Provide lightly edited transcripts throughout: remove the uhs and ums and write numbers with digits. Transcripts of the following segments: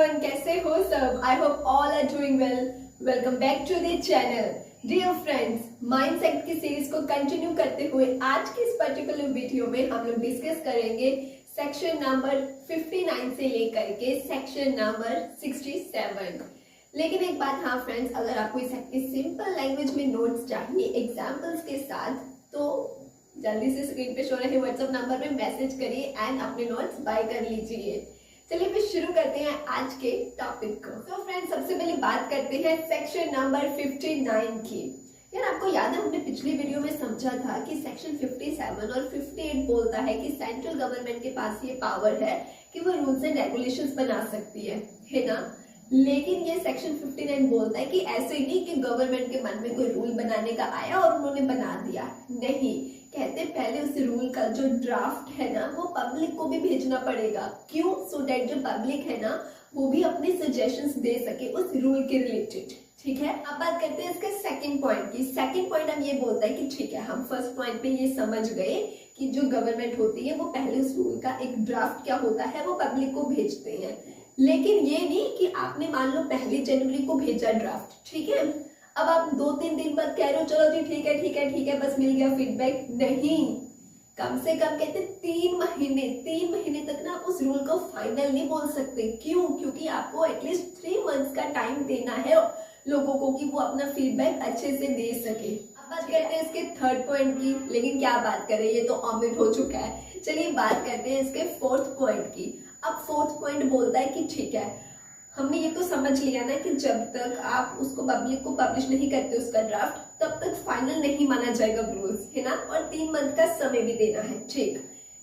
Everyone, कैसे हो सब? I hope all are doing well. Welcome back to the channel. Dear friends, mindset की series को continue करते हुए आज की इस पर्टिकुलर वीडियो में हम लोग डिस्कस करेंगे सेक्शन नंबर 59 से लेकर के सेक्शन नंबर 67। लेकिन एक बात, हाँ फ्रेंड्स, अगर आपको इसकी सिंपल लैंग्वेज में नोट्स चाहिए एग्जाम्पल्स के साथ, तो जल्दी से स्क्रीन पे शो रहे व्हाट्सएप नंबर में मैसेज करिए एंड अपने नोट्स बाय कर लीजिए। चलिए फिर शुरू करते हैं आज के टॉपिक को। तो फ्रेंड्स, सबसे पहले बात करते हैं सेक्शन नंबर 59 की। यार, आपको याद है हमने पिछली वीडियो में समझा था कि सेक्शन 57 और 58 बोलता है कि सेंट्रल गवर्नमेंट के पास ये पावर है कि वो रूल्स एंड रेगुलेशंस बना सकती है ना। लेकिन ये सेक्शन 59 बोलता है कि ऐसे नहीं कि गवर्नमेंट के मन में कोई रूल बनाने का आया और उन्होंने बना दिया। नहीं, कहते पहले उस रूल का जो ड्राफ्ट है ना वो पब्लिक को भी भेजना पड़ेगा। क्यों? सो दैट जो पब्लिक है ना वो भी अपने सजेशंस दे सके उस रूल के रिलेटेड। ठीक है, अब बात करते हैं इसके सेकंड पॉइंट की। सेकंड पॉइंट हम ये बोलता है कि ठीक है, हम फर्स्ट पॉइंट पे ये समझ गए कि जो गवर्नमेंट होती है वो पहले उस रूल का एक ड्राफ्ट क्या होता है वो पब्लिक को भेजते हैं। लेकिन ये नहीं कि आपने मान लो 1 जनवरी को भेजा ड्राफ्ट, ठीक है, अब आप 2-3 दिन बाद कह रहे हो चलो जी ठीक है बस मिल गया फीडबैक। नहीं, कम से कम कहते 3 महीने तक ना आप उस रूल को फाइनल नहीं बोल सकते। क्यों? क्योंकि आपको एटलीस्ट 3 मंथ्स का टाइम देना है लोगों को कि वो अपना फीडबैक अच्छे से दे सके। अब बात करते हैं इसके थर्ड पॉइंट की, लेकिन क्या बात करें, ये तो ऑमिट हो चुका है। चलिए बात करते हैं इसके फोर्थ पॉइंट की। अब फोर्थ पॉइंट बोलता है कि ठीक है, हमने ये तो समझ लिया ना कि जब तक आप उसको पब्लिक को पब्लिश नहीं करते उसका ड्राफ्ट, तब तक फाइनल नहीं माना जाएगा रूल्स, है ना, और 3 मंथ का समय भी देना है। ठीक,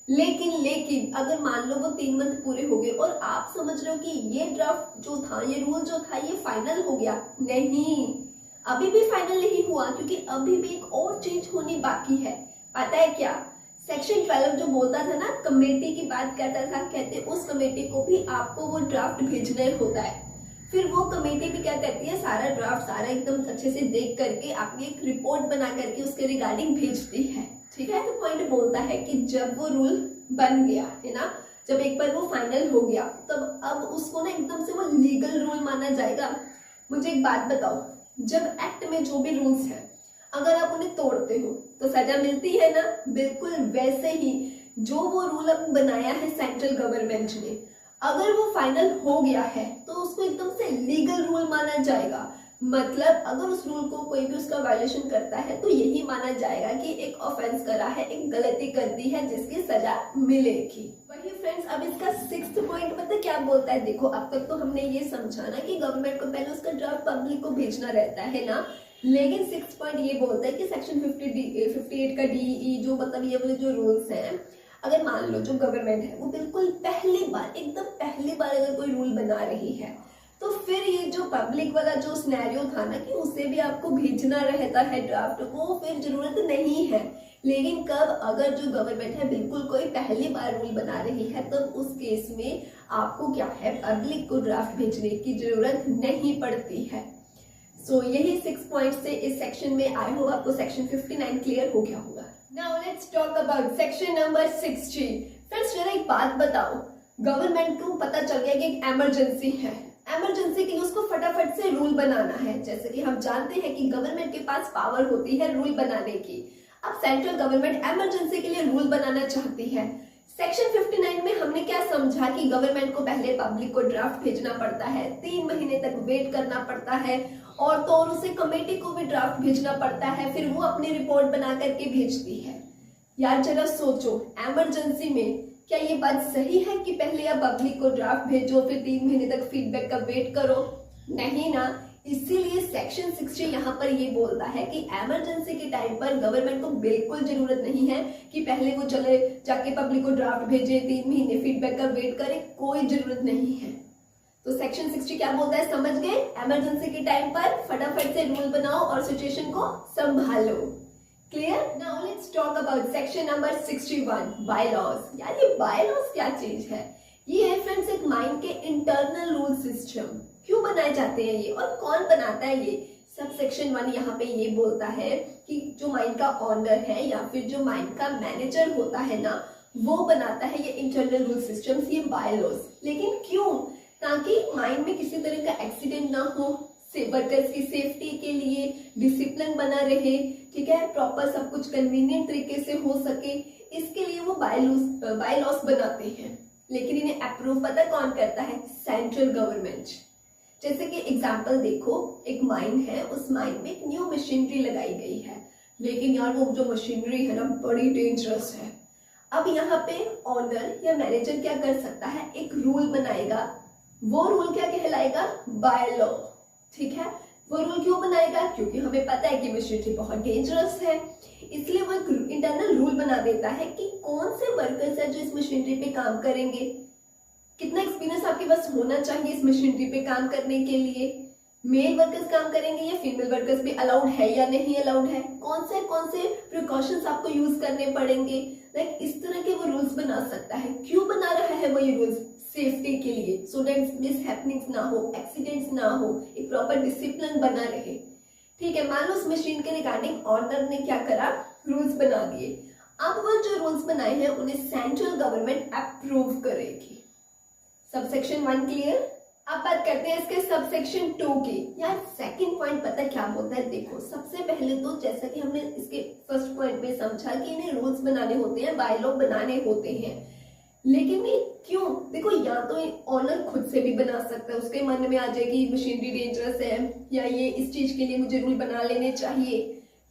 लेकिन अगर मान लो वो 3 मंथ पूरे हो गए और आप समझ रहे हो कि ये ड्राफ्ट जो था, ये रूल जो था, ये फाइनल हो गया। नहीं, अभी भी फाइनल नहीं हुआ, क्योंकि अभी भी एक और चेंज होनी बाकी है। पता है क्या? सेक्शन 12 जो बोलता था ना, कमेटी की बात करता था, कहते उस कमेटी को भी आपको वो ड्राफ्ट भेजना होता है। फिर वो कमेटी भी क्या करती है, सारा ड्राफ्ट सारा एकदम अच्छे से देख करके आपने एक रिपोर्ट बना करके उसके रिगार्डिंग भेजती है। ठीक है, तो पॉइंट बोलता है कि जब वो रूल बन गया है ना, जब एक बार वो फाइनल हो गया, तब अब उसको ना एकदम से वो लीगल रूल माना जाएगा। मुझे एक बात बताओ, जब एक्ट में जो भी रूल्स है अगर आप उन्हें तोड़ते हो तो सजा मिलती है ना। बिल्कुल वैसे ही जो वो रूल अब बनाया है सेंट्रल गवर्नमेंट ने, अगर वो फाइनल हो गया है तो उसको एकदम से लीगल रूल माना जाएगा। मतलब अगर उस रूल को कोई भी उसका वायलेशन करता है तो यही माना जाएगा कि एक ऑफेंस करा है, एक गलती कर दी है जिसकी सजा मिलेगी। वही फ्रेंड्स, अब इसका 6th पॉइंट पता क्या बोलता है? देखो, अब तक तो हमने ये समझा ना कि गवर्नमेंट को पहले उसका ड्राफ्ट पब्लिक को भेजना रहता है ना, लेकिन 6th पॉइंट ये बोलता है कि सेक्शन 58 का DE जो मतलब ये वाले जो रूल्स हैं, अगर मान लो जो गवर्नमेंट है वो बिल्कुल एकदम पहली बार अगर कोई रूल बना रही है, तो फिर ये जो पब्लिक वाला जो सिनेरियो था ना कि उसे भी आपको भेजना रहता है ड्राफ्ट, वो फिर जरूरत नहीं है। लेकिन कब? अगर जो गवर्नमेंट है बिल्कुल कोई पहली बार रूल बना रही है, तब उस केस में आपको क्या है, पब्लिक को ड्राफ्ट भेजने की जरूरत नहीं पड़ती है। सो यही 6 पॉइंट से इस सेक्शन में आई होप आपको सेक्शन 59 क्लियर हो गया होगा। Now let's talk about section number 60। Friends, जरा एक बात बताओ, गवर्नमेंट को पता चल गया कि एक इमरजेंसी है, इमरजेंसी के लिए उसको फटाफट से रूल बनाना है। जैसे कि हम जानते हैं कि गवर्नमेंट के पास पावर होती है रूल बनाने की। अब सेंट्रल गवर्नमेंट इमरजेंसी के लिए रूल बनाना चाहती है। सेक्शन 59 में हमने क्या समझा कि गवर्नमेंट को पहले पब्लिक को ड्राफ्ट भेजना पड़ता है, 3 महीने तक वेट करना पड़ता है, और तो और उसे कमेटी को भी ड्राफ्ट भेजना पड़ता है, फिर वो अपनी रिपोर्ट बना करके भेजती है। यार जरा सोचो, इमरजेंसी में क्या ये बात सही है कि पहले आप पब्लिक को ड्राफ्ट भेजो फिर 3 महीने तक फीडबैक का वेट करो? नहीं ना। इसीलिए सेक्शन 60 यहाँ पर ये बोलता है कि इमरजेंसी के टाइम पर गवर्नमेंट को बिल्कुल जरूरत नहीं है कि पहले वो चले जाके पब्लिक को ड्राफ्ट भेजे, 3 महीने फीडबैक का वेट करे, कोई जरूरत नहीं है। तो सेक्शन 60 क्या बोलता है, समझ गए? इमरजेंसी के टाइम पर फटाफट से रूल बनाओ और सिचुएशन को संभालो। Clear? Now let's talk about section number 61, bylaws. यार ये बायलॉज क्या चीज है? ये है फ्रेंड्स एक माइंड के इंटरनल रूल सिस्टम। क्यों बनाए जाते हैं ये और कौन बनाता है ये? सब सेक्शन 1 यहाँ पे ये बोलता है कि जो माइंड का ऑनर है या फिर जो माइंड का मैनेजर होता है ना, वो बनाता है ये इंटरनल रूल सिस्टम्स, ये बायलॉज। लेकिन क्यों? ताकि माइन में किसी तरह का एक्सीडेंट ना हो, वर्कर्स की सेफ्टी के लिए डिसिप्लिन बना रहे, ठीक है, प्रॉपर सब कुछ कन्वीनियंट तरीके से हो सके, इसके लिए वो बायलॉस बनाते हैं। लेकिन इन्हें अप्रूव पता कौन करता है? Central government. जैसे कि एग्जांपल देखो, एक माइन है, उस माइन में एक न्यू मशीनरी लगाई गई है, लेकिन यार वो जो मशीनरी है ना बड़ी डेंजरस है। अब यहाँ पे ऑनर या मैनेजर क्या कर सकता है? एक रूल बनाएगा। वो रूल क्या कहलाएगा? बायलॉ, ठीक है। वो रूल क्यों बनाएगा? क्योंकि हमें पता है कि मशीनरी बहुत डेंजरस है, इसलिए वो एक इंटरनल रूल बना देता है कि कौन से वर्कर्स है जो इस मशीनरी पे काम करेंगे, कितना एक्सपीरियंस आपके पास होना चाहिए इस मशीनरी पे काम करने के लिए, मेल वर्कर्स काम करेंगे या फीमेल वर्कर्स भी अलाउड है या नहीं अलाउड है, कौन से प्रिकॉशंस आपको यूज करने पड़ेंगे। लाइक इस तरह के वो रूल्स बना सकता है। क्यों बना रहा है वो ये रूल्स? सेफ्टी के लिए, सो दैट मिसहैपनिंग्स ना हो, एक्सीडेंट्स ना हो, एक प्रॉपर डिसिप्लिन बना रहे, ठीक है। मान लो उस मशीन के रिगार्डिंग ऑनर ने क्या करा? रूल्स बना दिए। अब वो जो रूल्स बनाए हैं उन्हें सेंट्रल गवर्नमेंट अप्रूव करेगी। Subsection 1 clear. अब बात करते हैं इसके सबसेक्शन 2 की। यार सेकंड पॉइंट पता क्या बोलता है? देखो, सबसे पहले तो जैसा कि हमने इसके फर्स्ट पॉइंट में समझा कि इन्हें रूल्स बनाने होते हैं, बायलॉ बनाने होते हैं, लेकिन ये क्यों? देखो, या तो ऑनर खुद से भी बना सकता है, उसके मन में आ जाएगी मशीनरी डेंजरस है या ये इस चीज के लिए मुझे रूल बना लेने चाहिए,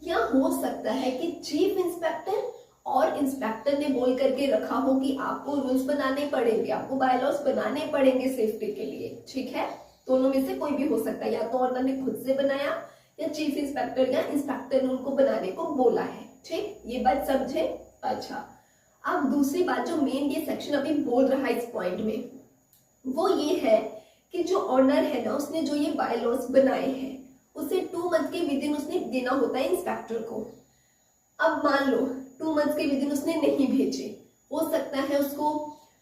या हो सकता है कि चीफ इंस्पेक्टर और इंस्पेक्टर ने बोल करके रखा हो कि आपको रूल्स बनाने पड़ेंगे, आपको बायलॉस बनाने पड़ेंगे सेफ्टी के लिए, ठीक है। दोनों में से कोई भी हो सकता है, या तो ऑनर ने खुद से बनाया या चीफ इंस्पेक्टर या इंस्पेक्टर ने उनको बनाने को बोला है, ठीक। ये बात समझे? अच्छा, अब दूसरी बात जो मेन ये सेक्शन अभी बोल रहा है इस पॉइंट में, वो ये है कि जो ऑनर है ना, उसने जो ये बायलॉस बनाए हैं उसे 2 मंथ के विद इन उसने देना होता है इंस्पेक्टर को। अब मान लो 2 मंथ के विद इन उसने नहीं भेजे, हो सकता है उसको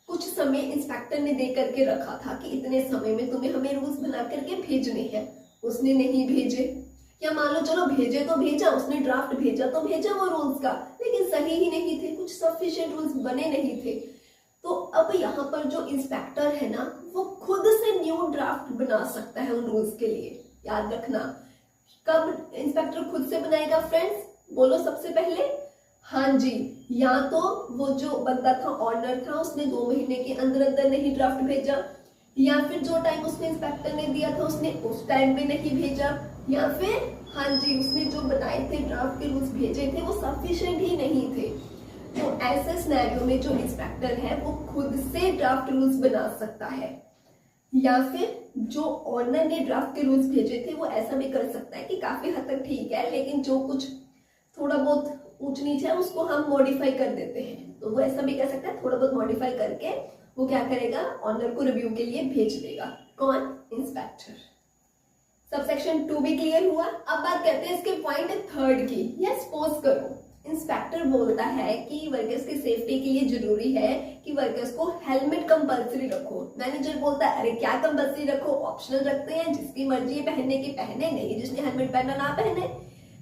कुछ समय इंस्पेक्टर ने दे करके रखा था कि इतने समय में तुम्हें हमें रूल्स बना करके भेजने हैं, उसने नहीं भेजे। या मान लो चलो भेजे तो भेजा, उसने ड्राफ्ट भेजा तो भेजा वो रूल्स का, लेकिन सही ही नहीं थे, कुछ सफिशिएंट रूल्स बने नहीं थे। तो अब यहाँ पर जो इंस्पेक्टर है ना, वो खुद से न्यू ड्राफ्ट बना सकता है उन रूल्स के लिए। याद रखना, कब इंस्पेक्टर खुद से बनाएगा फ्रेंड्स? बोलो सबसे पहले। हाँ जी, या तो वो जो बंदा था, ऑनर था, उसने 2 महीने के अंदर अंदर नहीं ड्राफ्ट भेजा, या फिर जो टाइम उसने इंस्पेक्टर ने दिया था उसने उस टाइम में नहीं भेजा, या फिर हाँ जी उसने जो बनाए थे ड्राफ्ट के रूल्स भेजे थे वो सफिशिएंट ही नहीं थे। तो ऐसे सिनेरियो में जो इंस्पेक्टर है वो खुद से ड्राफ्ट रूल्स बना सकता है, या फिर जो ऑनर ने ड्राफ्ट के रूल्स भेजे थे वो ऐसा भी कर सकता है कि काफी हद तक ठीक है, लेकिन जो कुछ थोड़ा बहुत ऊंच नीच है उसको हम मॉडिफाई कर देते हैं, तो वो ऐसा भी कर सकता है, थोड़ा बहुत मॉडिफाई करके वो क्या करेगा? ऑनर को रिव्यू के लिए भेज देगा। कौन? इंस्पेक्टर। सबसेक्शन 2 भी क्लियर हुआ। अब बात करते हैं इसके पॉइंट 3 की। या सपोज करो इंस्पेक्टर बोलता है कि वर्कर्स की सेफ्टी के लिए जरूरी है कि वर्कर्स को हेलमेट कंपल्सरी रखो। मैनेजर बोलता है अरे क्या कंपल्सरी रखो, ऑप्शनल रखते हैं, जिसकी मर्जी है पहनने की पहने, नहीं जिसने हेलमेट पहना ना पहने।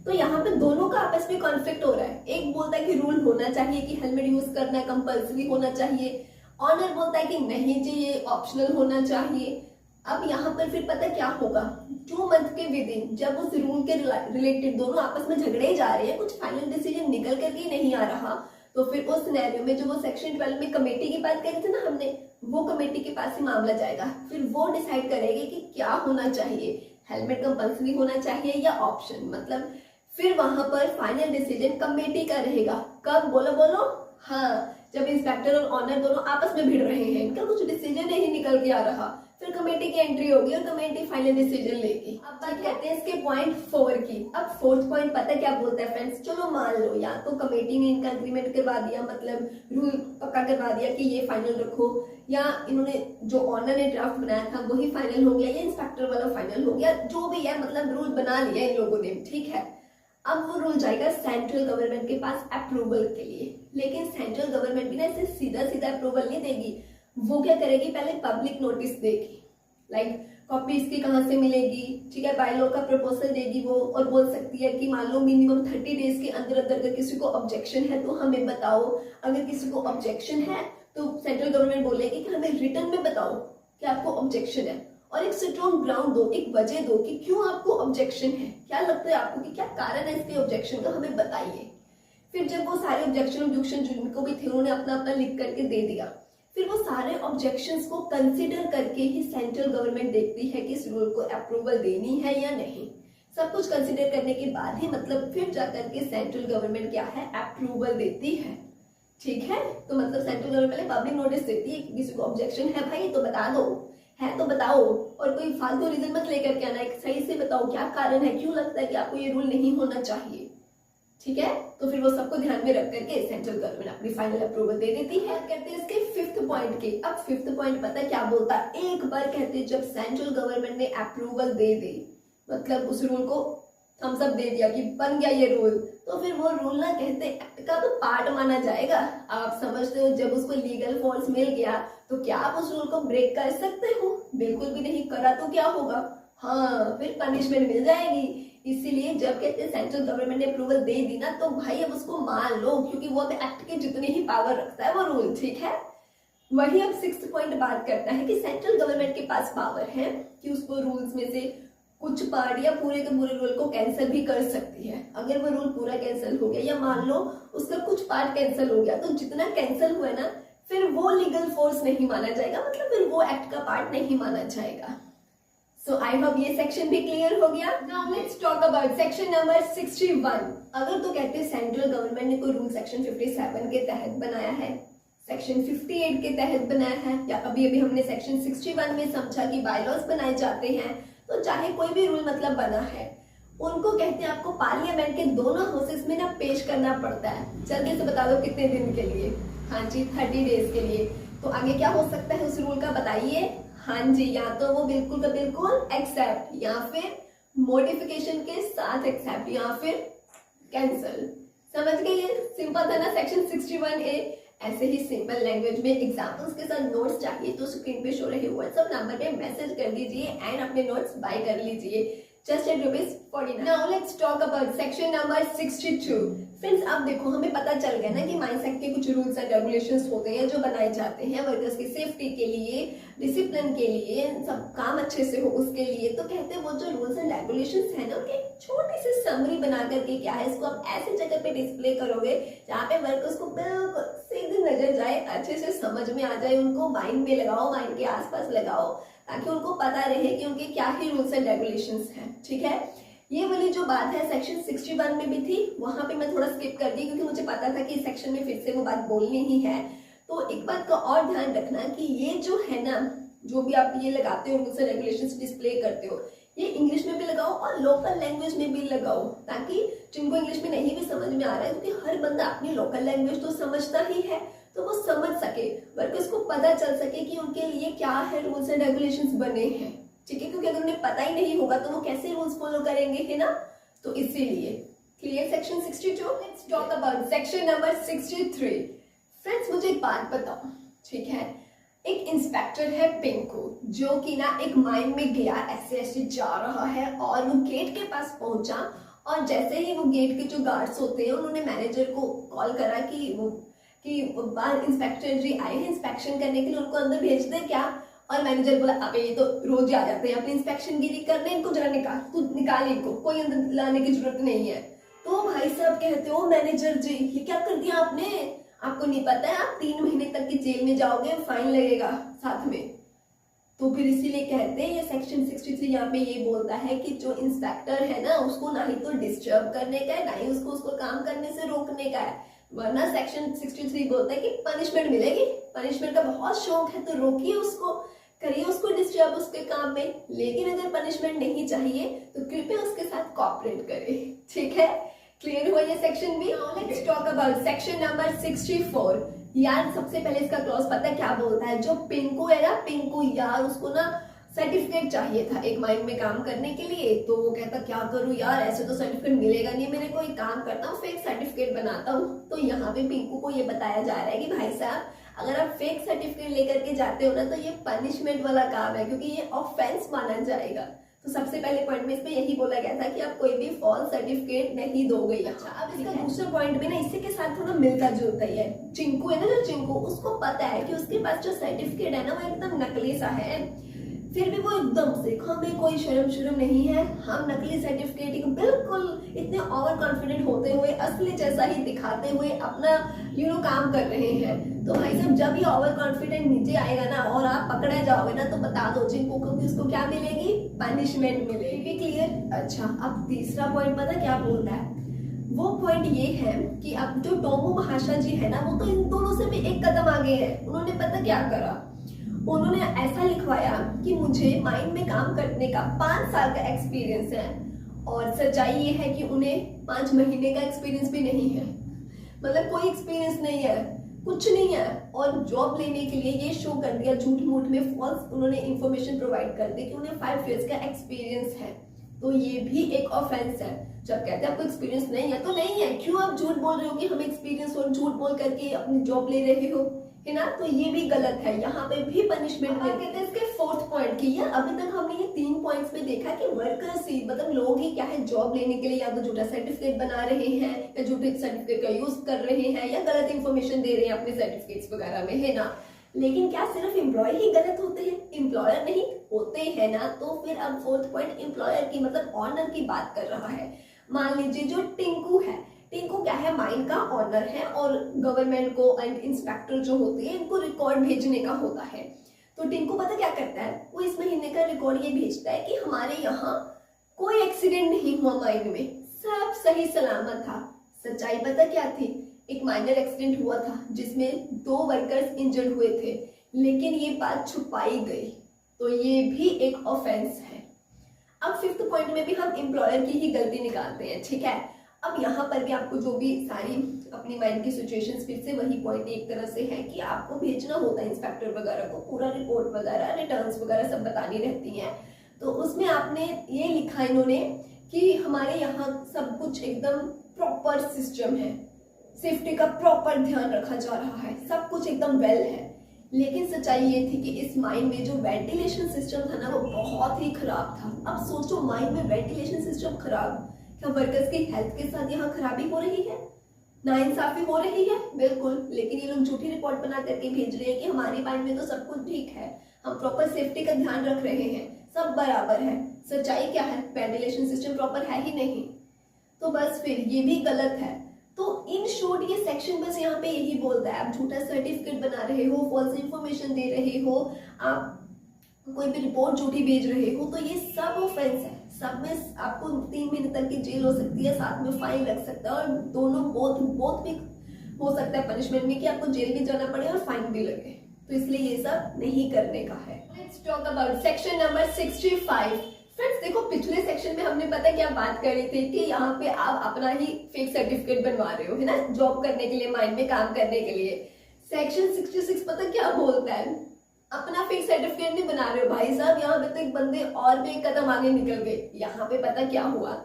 तो यहाँ पे दोनों का आपस में कॉन्फ्लिक्ट हो रहा है। एक बोलता है कि रूल होना चाहिए कि हेलमेट यूज करना कंपल्सरी होना चाहिए, ऑनर बोलता है कि नहीं चाहिए, ऑप्शनल होना चाहिए। अब यहाँ पर फिर पता क्या होगा? 2 मंथ के विद इन जब उस रूल के रिलेटेड दोनों आपस में झगड़े जा रहे हैं, कुछ फाइनल डिसीजन निकल करके नहीं आ रहा, तो फिर उस सिनेरियो में जो वो सेक्शन 12 में कमेटी की बात करी थी ना हमने, वो कमेटी के पास ही मामला जाएगा। फिर वो डिसाइड करेगी कि क्या होना चाहिए, हेलमेट कंपल्सरी होना चाहिए या ऑप्शन। मतलब फिर वहां पर फाइनल डिसीजन कमेटी का रहेगा। कब? बोलो बोलो। हाँ, जब इंस्पेक्टर और ऑनर दोनों आपस में भिड़ रहे हैं, इनका कुछ डिसीजन नहीं निकल के आ रहा, फिर कमेटी की एंट्री होगी और कमेटी फाइनल डिसीजन लेगी। अब बात करते हैं इसके पॉइंट 4 की। अब 4th पॉइंट पता क्या बोलता है फ्रेंड्स? चलो मान लो या तो कमेटी ने इनका एग्रीमेंट करवा दिया, मतलब रूल पक्का करवा दिया कि ये फाइनल रखो, या इन्होंने जो ऑनर ने ड्राफ्ट बनाया था वही फाइनल हो गया, या इंस्पेक्टर वाला फाइनल हो गया, जो भी है, मतलब रूल बना लिया इन लोगों ने, ठीक है। अब वो रूल जाएगा सेंट्रल गवर्नमेंट के पास अप्रूवल के लिए, लेकिन सेंट्रल गवर्नमेंट भी ना इसे सीधा सीधा अप्रूवल नहीं देगी। वो क्या करेगी? पहले पब्लिक नोटिस देगी, लाइक कॉपी इसकी कहाँ से मिलेगी, ठीक है, बायलॉ का प्रपोजल देगी वो, और बोल सकती है कि मान लो मिनिमम 30 डेज के अंदर अंदर अगर किसी को ऑब्जेक्शन है तो हमें बताओ। अगर किसी को ऑब्जेक्शन है तो सेंट्रल गवर्नमेंट बोलेगी कि हमें रिटर्न में बताओ कि आपको ऑब्जेक्शन है, और एक स्ट्रॉन्ग ग्राउंड दो, एक वजह दो कि क्यों आपको ऑब्जेक्शन है, क्या लगता है आपको कि क्या कारण है इसके ऑब्जेक्शन का, हमें बताइए। फिर जब वो सारे ऑब्जेक्शन जिनको भी थे उन्होंने अपना अपना लिख करके दे दिया, फिर वो सारे ऑब्जेक्शंस को कंसीडर करके ही सेंट्रल गवर्नमेंट देखती है कि इस रूल को अप्रूवल देनी है या नहीं। सब कुछ कंसीडर करने के बाद ही मतलब फिर जाकर के सेंट्रल गवर्नमेंट क्या है, अप्रूवल देती है। ठीक है, तो मतलब सेंट्रल गवर्नमेंट पहले पब्लिक नोटिस देती है कि किसी को ऑब्जेक्शन है भाई तो बता दो, है तो बताओ, और कोई फालतू रीजन मत लेकर के आना, एक सही से बताओ क्या कारण है, क्यों लगता है कि आपको ये रूल नहीं होना चाहिए। ठीक है, तो फिर वो सबको ध्यान में रख करके सेंट्रल गवर्नमेंट अपनी फाइनल अप्रूवल दे देती है। कहते हैं इसके फिफ्थ पॉइंट के, अब फिफ्थ पॉइंट पता है क्या बोलता है, एक बार कहते हैं जब सेंट्रल गवर्नमेंट ने अप्रूवल दे दी, मतलब उस रूल को थम्स अप दे दिया कि बन गया ये रूल, तो फिर वो रूल ना कहते एक्ट का तो पार्ट माना जाएगा। आप समझते हो जब उसको लीगल फोर्स मिल गया तो क्या आप उस रूल को ब्रेक कर सकते हो, बिल्कुल भी नहीं, करा तो क्या होगा, हाँ फिर पनिशमेंट मिल जाएगी। इसीलिए जब कहते हैं सेंट्रल गवर्नमेंट ने अप्रूवल दे दी ना तो भाई अब उसको मान लो, क्योंकि वो अब एक्ट के जितने ही पावर रखता है वो रूल। ठीक है, वही अब सिक्स्थ पॉइंट बात करता है कि सेंट्रल गवर्नमेंट के पास पावर है कि उसको रूल्स में से कुछ पार्ट या पूरे के पूरे रूल को कैंसिल भी कर सकती है। अगर वो रूल पूरा कैंसिल हो गया या मान लो उसका कुछ पार्ट कैंसिल हो गया, तो जितना कैंसिल हुआ ना फिर वो लीगल फोर्स नहीं माना जाएगा, मतलब फिर वो एक्ट का पार्ट नहीं माना जाएगा। सो आई होप ये सेक्शन भी क्लियर हो गया। Now let's talk about section number 61। अगर तो कहते हैं सेंट्रल गवर्नमेंट ने कोई रूल सेक्शन 57 के तहत बनाया है, सेक्शन 58 के तहत बनाया है, या अभी अभी हमने सेक्शन 61 में समझा कि बायलॉज बनाए जाते हैं, तो चाहे कोई भी रूल मतलब बना है, उनको कहते हैं आपको पार्लियामेंट के दोनों हाउसेस में ना पेश करना पड़ता है। जल्दी से बता दो कितने दिन के लिए, हाँ जी 30 डेज के लिए। तो आगे क्या हो सकता है उस रूल का बताइए। हाँ जी, या तो वो बिल्कुल का बिल्कुल एक्सेप्ट, या फिर मॉडिफिकेशन के साथ एक्सेप्ट, या फिर कैंसिल। समझ गए, सिंपल था ना सेक्शन 61A। ऐसे ही सिंपल लैंग्वेज में एग्जांपल्स के साथ नोट्स चाहिए तो स्क्रीन पे शो रहे व्हाट्सएप नंबर पे मैसेज कर दीजिए एंड अपने नोट्स बाय कर लीजिए just at ₹49। Now let's talk about section number 62। Friends अब देखो हमें पता चल गया ना कि माइंस एक्ट के कुछ रूल्स एंड रेगुलेशंस होते हैं जो बनाए जाते हैं वर्कर्स की सेफ्टी के लिए, डिसिप्लिन के लिए, सब काम अच्छे से हो उसके लिए। तो कहते हैं वो जो रूल्स एंड रेगुलेशंस है ना उनकी छोटी सी समरी बना करके क्या है, इसको आप ऐसे जगह पे डिस्प्ले करोगे जहाँ पे वर्कर्स को बिल्कुल सीधी नजर जाए, अच्छे से समझ में आ जाए, उनको माइंड में लगाओ, माइंड के आसपास लगाओ, ताकि उनको पता रहे कि उनके क्या ही रूल्स एंड रेगुलेशंस हैं। ठीक है, ये वाली जो बात है सेक्शन 61 में भी थी, वहां पे मैं थोड़ा स्किप कर दी क्योंकि मुझे पता था कि इस सेक्शन में फिर से वो बात बोलनी ही है। तो एक बात का और ध्यान रखना कि ये जो है ना, जो भी आप ये लगाते हो रूल्स एंड रेगुलेशंस डिस्प्ले करते हो, ये इंग्लिश में भी लगाओ और लोकल लैंग्वेज में भी लगाओ, ताकि जिनको इंग्लिश में नहीं भी समझ में आ रहा है, क्योंकि हर बंदा अपनी लोकल लैंग्वेज तो समझता ही है, तो वो समझ सके, वर्कर्स को पता चल सके कि उनके लिए क्या है रूल्स एंड रेगुलेशंस बने हैं। ठीक है, क्योंकि अगर उन्हें पता ही नहीं होगा तो वो कैसे रूल्स फॉलो करेंगे, है ना। तो इसीलिए clear section 62। Let's talk about section number 63। Friends मुझे एक बात बताओ, ठीक है, एक इंस्पेक्टर है पिंकू, जो कि ना एक माइन में गया, ऐसे ऐसे जा रहा है और वो गेट के पास पहुंचा, और जैसे ही वो गेट के जो गार्ड्स होते हैं उन्होंने मैनेजर को कॉल करा कि इंस्पेक्टर जी आए हैं इंस्पेक्शन करने के लिए, उनको अंदर भेज दे क्या। और मैनेजर बोला अबे ये तो रोज ही आ जाते हैं अपनी इंस्पेक्शन गिरी करने, इनको जरा निकाल इनको, कोई अंदर लाने की जरूरत नहीं है। तो भाई साहब कहते हो मैनेजर जी ये क्या कर दिया आपने, आपको नहीं पता है आप 3 महीने तक की जेल में जाओगे, फाइन लगेगा साथ में। तो फिर इसीलिए कहते हैं ये सेक्शन 63 यहाँ पे ये बोलता है कि जो इंस्पेक्टर है ना उसको ना ही तो डिस्टर्ब करने का है, ना ही उसको काम करने से रोकने का है, वरना सेक्शन 63 बोलता है कि पनिशमेंट मिलेगी। पनिशमेंट का बहुत शौक है तो रोकिए उसको, करिए उसको डिस्टर्ब उसके काम में, लेकिन अगर पनिशमेंट नहीं चाहिए तो कृपया उसके साथ कोऑपरेट करें। ठीक है, क्लियर हुआ ये सेक्शन भी। Let's talk about section number 64। यार सबसे पहले इसका क्लॉज पता है क्या बोलता है, जो पिंकू है ना, पिंकू यार उसको ना सर्टिफिकेट चाहिए था एक माइन में काम करने के लिए। तो वो कहता क्या करूं यार, ऐसे तो सर्टिफिकेट मिलेगा नहीं, मेरे को एक काम करता हूँ फेक सर्टिफिकेट बनाता हूँ। तो यहाँ पे पिंकू को ये बताया जा रहा है कि भाई साहब अगर आप फेक सर्टिफिकेट लेकर के जाते हो ना तो ये पनिशमेंट वाला काम है, क्योंकि ये ऑफेंस माना जाएगा। तो सबसे पहले पॉइंट में इसमें यही बोला गया था कि आप कोई भी फॉल्स सर्टिफिकेट नहीं दोगे। अच्छा अब इसका दूसरा पॉइंट भी ना इसी के साथ थोड़ा मिलता जुलता ही है। चिंकू है ना, जो चिंकू, उसको पता है कि उसके पास जो सर्टिफिकेट है ना वो एकदम नकली सा है, फिर भी वो एकदम से हमें कोई शर्म शुर्म नहीं है, हम नकली सर्टिफिकेट बिल्कुल इतने ओवर कॉन्फिडेंट होते हुए असली जैसा ही दिखाते हुए अपना काम कर रहे हैं। तो भाई साहब जब ये ओवर कॉन्फिडेंट नीचे आएगा ना और आप पकड़े जाओगे ना, तो बता दो चिंकू को कि उसको क्या मिलेगी, पनिशमेंट मिलेगी। क्लियर? अच्छा, अब तीसरा पॉइंट पता क्या बोल रहा है? वो पॉइंट ये है कि अब जो टोमो महाशा जी है ना, वो तो इन दोनों से भी एक कदम आगे है। उन्होंने पता क्या करा, उन्होंने ऐसा लिखवाया कि मुझे माइंड में काम करने का 5 साल का एक्सपीरियंस है, और सच्चाई ये है कि उन्हें 5 महीने का एक्सपीरियंस भी नहीं है। मतलब कोई एक्सपीरियंस नहीं है, कुछ नहीं है, और जॉब लेने के लिए ये शो कर दिया झूठ मूठ में, फॉल्स उन्होंने इंफॉर्मेशन प्रोवाइड कर दी कि उन्हें 5 इयर्स का एक्सपीरियंस है। तो ये भी एक ऑफेंस है। जब कहते हैं आपको एक्सपीरियंस नहीं है तो नहीं है, क्यों आप झूठ बोल रहे हो कि हमें एक्सपीरियंस, और झूठ बोल करके अपनी जॉब ले रहे हो, है ना? तो ये भी गलत है, यहाँ पे भी पनिशमेंट मिलती है। इसके 4th पॉइंट की, यार अभी तक हमने ये 3 पॉइंट्स में देखा कि वर्कर्स ही मतलब लोग ही क्या है, जॉब लेने के लिए या तो झूठा सर्टिफिकेट बना रहे हैं, या झूठे सर्टिफिकेट का यूज कर रहे हैं, या गलत इंफॉर्मेशन दे रहे हैं अपने सर्टिफिकेट्स वगैरह में, है ना? लेकिन क्या सिर्फ एम्प्लॉय ही गलत होते हैं, एम्प्लॉयर नहीं होते हैं ना? तो फिर अब 4th पॉइंट एम्प्लॉयर की मतलब ऑनर की बात कर रहा है। मान लीजिए जो टिंकू है, टिंकू क्या है, माइन का ऑनर है, और गवर्नमेंट को एंड इंस्पेक्टर जो होते हैं इनको रिकॉर्ड भेजने का होता है। तो टिंकू पता क्या करता है, वो इस महीने का रिकॉर्ड ये भेजता है कि हमारे यहाँ कोई एक्सीडेंट नहीं हुआ, माइन में सब सही सलामत था। सच्चाई पता क्या थी, एक माइनर एक्सीडेंट हुआ था जिसमें 2 वर्कर्स इंजर्ड हुए थे, लेकिन ये बात छुपाई गई। तो ये भी एक ऑफेंस है। अब 5th पॉइंट में भी हम एम्प्लॉयर की ही गलती निकालते हैं, ठीक है? अब यहाँ पर भी आपको जो भी सारी अपनी माइंड की सिचुएशंस, फिर से वही पॉइंट एक तरह से है कि आपको भेजना होता है इंस्पेक्टर वगैरह को, पूरा रिपोर्ट वगैरह, रिटर्न्स वगैरह सब बतानी रहती हैं। तो उसमें आपने ये लिखा इन्होंने कि हमारे यहाँ सब कुछ एकदम प्रॉपर सिस्टम है, सेफ्टी का प्रॉपर ध्यान रखा जा रहा है, सब कुछ एकदम वेल है। लेकिन सच्चाई ये थी कि इस माइन में जो वेंटिलेशन सिस्टम था ना, वो बहुत ही खराब था। अब सोचो, माइन में वेंटिलेशन सिस्टम खराब, क्या वर्कर्स की हेल्थ के साथ यहाँ खराबी हो रही है, नाइंसाफी हो रही है? बिल्कुल। लेकिन ये लोग झूठी रिपोर्ट बना करके भेज रहे हैं कि हमारे माइन में तो सब कुछ ठीक है, हम प्रॉपर सेफ्टी का ध्यान रख रहे हैं, सब बराबर है। सच्चाई क्या है, वेंटिलेशन सिस्टम प्रॉपर है ही नहीं। तो बस फिर ये भी गलत है। तो इन शॉर्ट ये सेक्शन बस यहाँ पे यही बोलता है, आप झूठा सर्टिफिकेट बना रहे हो, फॉल्स इंफॉर्मेशन दे रहे हो, आप कोई भी रिपोर्ट झूठी भेज रहे हो, तो ये सब ऑफेंस है। सब में आपको 3 महीने तक की जेल हो सकती है, साथ में फाइन लग सकता है, और दोनों बोथ भी हो सकता है पनिशमेंट में कि आपको जेल भी जाना पड़े और फाइन भी लगे। तो इसलिए ये सब नहीं करने का है। Let's talk about section number 65। Friends देखो, पिछले सेक्शन में हमने पता क्या बात करी थी कि यहाँ पे आप अपना ही फेक सर्टिफिकेट बनवा रहे हो, है ना, जॉब करने के लिए, माइंड में काम करने के लिए। सेक्शन 66 पता क्या बोलता है, अपना फेक सर्टिफिकेट नहीं बना रहे हो भाई साहब, यहाँ पे तो एक बंदे और भी एक कदम आगे निकल गए। यहाँ पे पता क्या हुआ,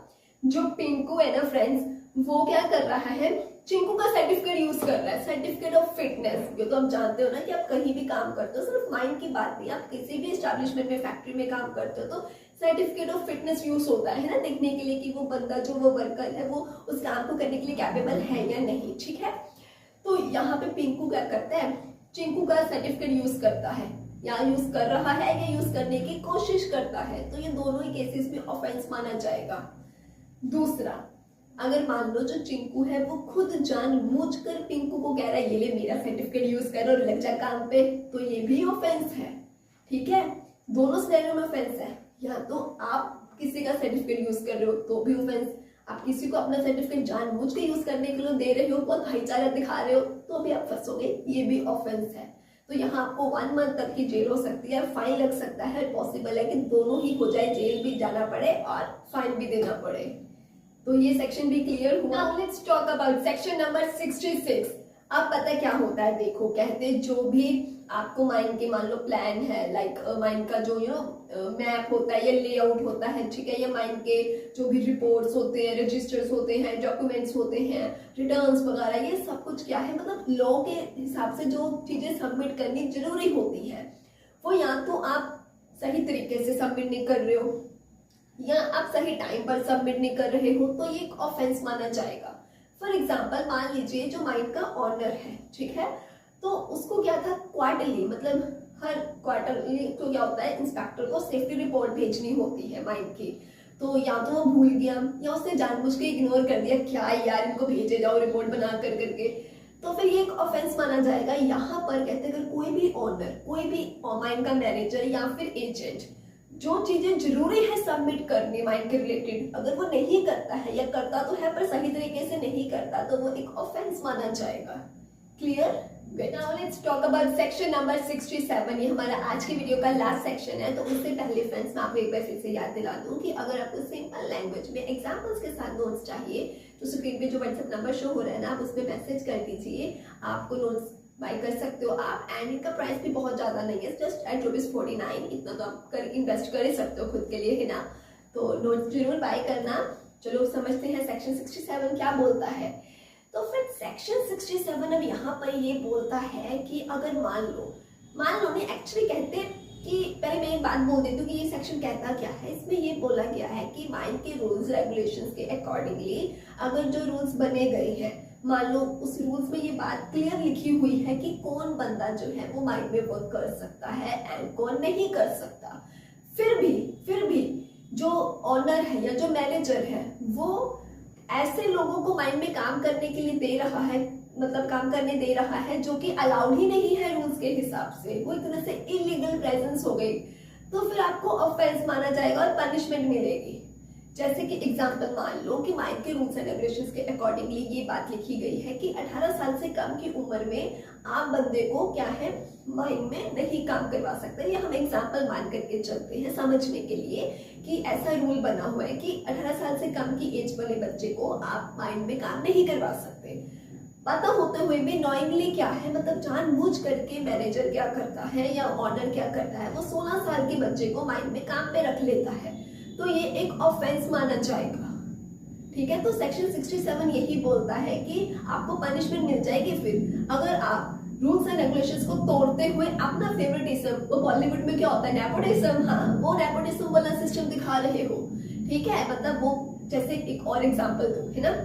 जो पिंकू है ना फ्रेंड्स, वो क्या कर रहा है, चिंकू का सर्टिफिकेट यूज कर रहा है, सर्टिफिकेट ऑफ फिटनेस। ये तो आप जानते हो ना कि आप कहीं भी काम करते हो, सिर्फ माइंड की बात नहीं, आप किसी भी एस्टेब्लिशमेंट में, फैक्ट्री में काम करते हो तो सर्टिफिकेट ऑफ फिटनेस यूज होता है ना, देखने के लिए कि वो बंदा जो वो वर्कर है वो उस काम को करने के लिए कैपेबल है या नहीं, ठीक है? तो यहाँ पे पिंकू क्या करता है, चिंकू का सर्टिफिकेट यूज करता है, या यूज कर रहा है, या यूज करने की कोशिश करता है। तो ये दोनों ही केसेस में ऑफेंस माना जाएगा। दूसरा, अगर मान लो जो चिंकू है वो खुद जानबूझकर पिंकू को कह रहा है ये ले मेरा सर्टिफिकेट यूज कर और लग जा काम पे, तो ये भी ऑफेंस है, ठीक है? दोनों सिनेरियो में ऑफेंस है। या तो आप किसी का सर्टिफिकेट यूज कर रहे हो तो भी ऑफेंस, आप किसी को अपना सर्टिफिकेट जानबूझ के यूज करने के लिए दे रहे हो, बहुत भाईचारा दिखा रहे हो, तो भी आप फंसोगे, ये भी ऑफेंस है। तो यहाँ आपको 1 मंथ तक की जेल हो सकती है, फाइन लग सकता है, पॉसिबल है कि दोनों ही हो जाए, जेल भी जाना पड़े और फाइन भी देना पड़े। तो ये सेक्शन भी क्लियर हुआ। Now let's talk about section number 66। अब पता क्या होता है, देखो कहते जो भी आपको माइंड के मान लो प्लान है, लाइक माइंड का जो मैप होता है या लेआउट होता है, ठीक है, या माइंड के जो भी रिपोर्ट्स होते हैं, रजिस्टर्स होते हैं, डॉक्यूमेंट्स होते हैं, रिटर्न्स वगैरह, ये सब कुछ क्या है, मतलब लॉ के हिसाब से जो चीजें सबमिट करनी जरूरी होती है, वो या तो आप सही तरीके से सबमिट नहीं कर रहे हो, या आप सही टाइम पर सबमिट नहीं कर रहे हो, तो ये एक ऑफेंस माना जाएगा। फॉर एग्जाम्पल मान लीजिए जो माइंड का ऑनर है, ठीक है, तो उसको क्या था, क्वार्टरली मतलब हर क्वार्टरली तो क्या होता है, इंस्पेक्टर को सेफ्टी रिपोर्ट भेजनी होती है माइंड की। तो या तो वो भूल गया या उसने जानबूझ के इग्नोर कर दिया, क्या यार इनको भेजे जाओ रिपोर्ट बना कर करके, तो फिर ये एक ऑफेंस माना जाएगा। यहाँ पर कहते हैं अगर कोई भी ओनर, कोई भी माइंड का मैनेजर या फिर एजेंट जो चीजें जरूरी है सबमिट करनी माइंड के रिलेटेड, अगर वो नहीं करता है या करता तो है पर सही तरीके से नहीं करता, तो वो एक ऑफेंस माना जाएगा। Clear? Now let's talk about section number 67। ये हमारा आज की वीडियो का लास्ट सेक्शन है। तो उससे पहले फ्रेंड्स मैं आपको एक बार फिर से याद दिला दूं कि अगर आपको सिंपल लैंग्वेज में एग्जांपल्स के साथ नोट्स चाहिए तो स्क्रीन पे जो व्हाट्सएप नंबर शो हो रहा है ना, आप उस पर मैसेज कर दीजिए, आपको नोट्स बाय कर सकते हो आप। एंड इनका प्राइस भी बहुत ज्यादा नहीं है, जस्ट एट ₹49। इतना तो आप इन्वेस्ट कर ही सकते हो खुद के लिए, है ना। तो नोट्स जरूर बाय करना। चलो समझते हैं सेक्शन 67 क्या बोलता है। तो फिर सेक्शन 67 अब यहाँ पर ये बोलता है कि अगर मान लो नहीं, एक्चुअली कहते हैं कि पहले मैं एक बात बोल देती हूँ कि ये सेक्शन कहता क्या है। इसमें ये बोला गया है कि माइंड के रूल्स रेगुलेशंस के अकॉर्डिंगली अगर जो रूल्स बने गए हैं, मान लो उस रूल्स में ये बात क्लियर लिखी हुई है कि कौन बंदा जो है वो माइंड में वर्क कर सकता है एंड कौन नहीं कर सकता, फिर भी जो ऑनर है या जो मैनेजर है वो ऐसे लोगों को माइंड में काम करने के लिए दे रहा है, मतलब काम करने दे रहा है जो कि अलाउड ही नहीं है रूल्स के हिसाब से, वो एक तरह से इलीगल प्रेजेंस हो गई, तो फिर आपको ऑफेंस माना जाएगा और पनिशमेंट मिलेगी। जैसे कि एग्जांपल मान लो कि माइंड के रूल्स एंड रेगुलेशंस के अकॉर्डिंगली ये बात लिखी गई है कि 18 साल से कम की उम्र में आप बंदे को क्या है माइंड में नहीं काम करवा सकते। या हम एग्जांपल मान करके चलते हैं समझने के लिए कि ऐसा रूल बना हुआ है कि 18 साल से कम की एज वाले बच्चे को आप माइंड में काम नहीं करवा सकते। पता होते हुए भी नॉइंगली क्या है, मतलब जानबूझ करके मैनेजर क्या करता है या ऑनर क्या करता है, वो 16 साल के बच्चे को माइंड में काम पे रख लेता है, तो ये एक ऑफेंस माना जाएगा। ठीक है, तो सेक्शन 67 यही बोलता है कि आपको पनिशमेंट मिल जाएगी फिर अगर आप रूल्स एंड रेगुलेशंस को तोड़ते हुए अपना फेवरेटिज्म, वो बॉलीवुड में क्या होता है नेपोटिज्म, हाँ वो नेपोटिज्म वाला सिस्टम दिखा रहे हो। ठीक है, मतलब वो जैसे एक और एग्जांपल दो, है ना,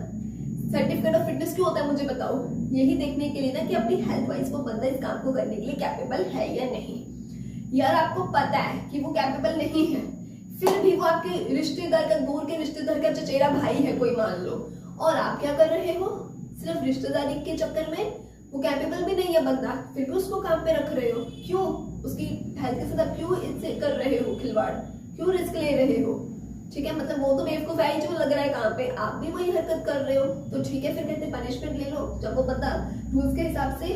सर्टिफिकेट ऑफ फिटनेस क्यों होता है मुझे बताओ, यही देखने के लिए ना कि अपनी हेल्थ वाइज वो बंदा इस काम को करने के लिए कैपेबल है या नहीं। यार आपको पता है कि वो कैपेबल नहीं है, फिर भी वो आपके रिश्तेदार का, दूर के रिश्तेदार का चचेरा भाई है कोई मान लो, और आप क्या कर रहे हो, सिर्फ रिश्तेदारी के चक्कर में वो कैपेबल भी नहीं है बंदा, फिर भी उसको काम पे रख रहे हो। क्यों? उसकी हेल्थ के साथ क्यों इससे कर रहे हो खिलवाड़, क्यों रिस्क ले रहे हो? ठीक है, मतलब वो तो बेवकूफ है जो लग रहा है काम पे, आप भी वही हरकत कर रहे हो, तो ठीक है फिर कहते पनिशमेंट ले लो। जब वो बंदा रूल्स के हिसाब से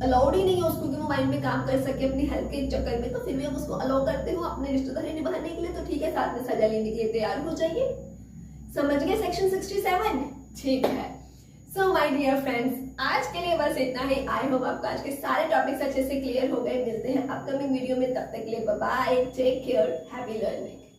अलाउड ही नहीं है उसको कि वो माइंड में काम कर सके अपनी हेल्थ के चक्कर में, तो फिर भी आप उसको अलाउ करते हो अपने रिश्तेदारी निभाने के लिए, तो ठीक है साथ में सजा लेने के लिए तैयार हो जाइए। समझ गए सेक्शन 67? ठीक है। सो माय डियर फ्रेंड्स, आज के लिए बस इतना ही। आई होप आपको आज के सारे टॉपिक्स अच्छे से क्लियर हो गए। मिलते हैं अपकमिंग वीडियो में, तब तक के लिए bye bye, take care, happy learning.